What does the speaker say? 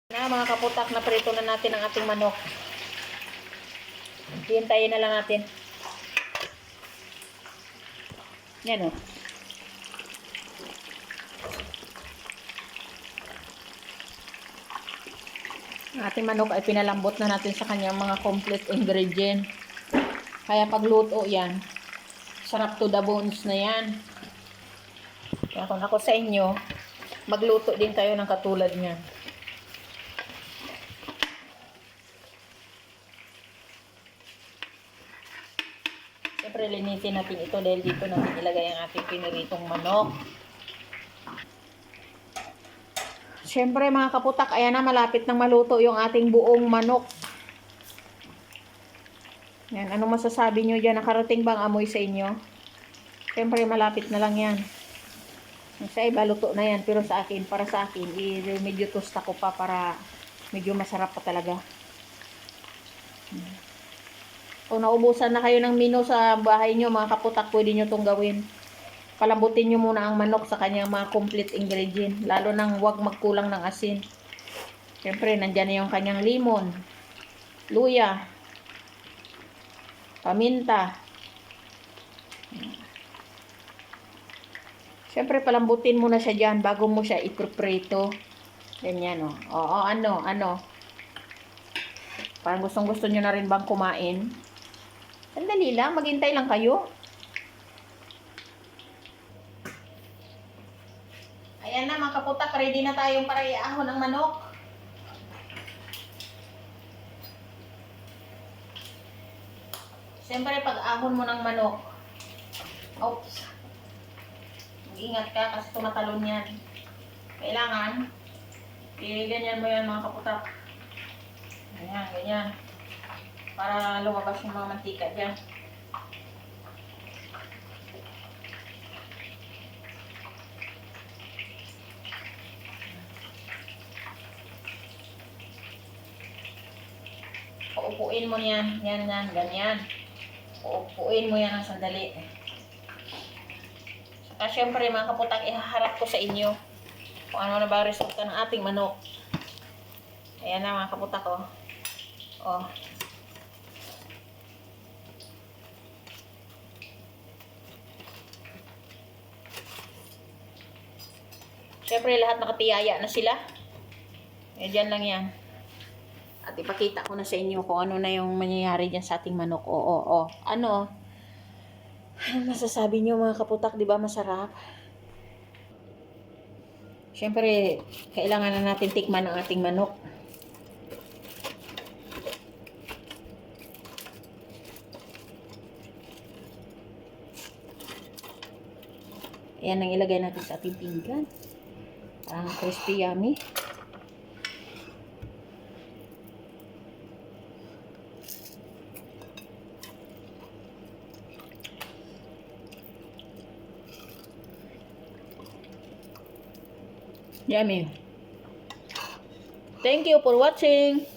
Na mga kaputak, na prito na natin ang ating manok. Hintayin na lang natin. Yan o. Ang ating manok ay pinalambot na natin sa kanyang mga complete ingredient. Kaya pagluto yan, sarap to the bones na yan. Kaya kung ako sa inyo, magluto din kayo ng katulad niyan. Siyempre, linisin natin ito dahil dito natin ilagay ang ating piniritong manok. Siyempre, mga kaputak, ayan na, malapit nang maluto yung ating buong manok. Yan, ano masasabi nyo dyan? Nakarating bang amoy sa inyo? Siyempre, malapit na lang yan. Sa iba, luto na yan. Pero sa akin, para sa akin, medyo tosta ko pa para medyo masarap pa talaga. Kung naubusan na kayo ng mino sa bahay nyo, mga kaputak, pwede nyo itong gawin. Palambutin nyo muna ang manok sa kanyang mga complete ingredient. Lalo nang huwag magkulang ng asin. Siyempre, nandyan na yung kanyang limon, luya, paminta. Siyempre, palambutin mo na siya dyan bago mo siya ipreprito. Ganyan, o. Oo, ano. Parang gustong-gusto nyo na rin bang kumain? Sandali lang, maghintay lang kayo. Ayan na, mga kaputak, ready na tayong para iahon ang manok. Siyempre, pag-ahon mo ng manok, oops, mag-ingat ka kasi tumatalon yan. Kailangan, ganyan mo yan, mga kaputak. Ganyan. Para lumabas yung mga mantika dyan. Uupuin mo yan. Ganyan. Uupuin mo yan ng sandali. Saka syempre mga kaputak, ihaharap ko sa inyo kung ano na ba resulta ng ating manok. Ayan na mga kaputak, oh. Oh. Syempre lahat nakatiyaya na sila. Diyan lang yan. At ipakita ko na sa inyo kung ano na yung mangyayari dyan sa ating manok. Ano masasabi nyo mga kaputak, di ba masarap? Syempre, kailangan na natin tikman ang ating manok. Ayan ang ilagay natin sa ating pinggan. Parang crispy, yummy. Yummy. Thank you for watching.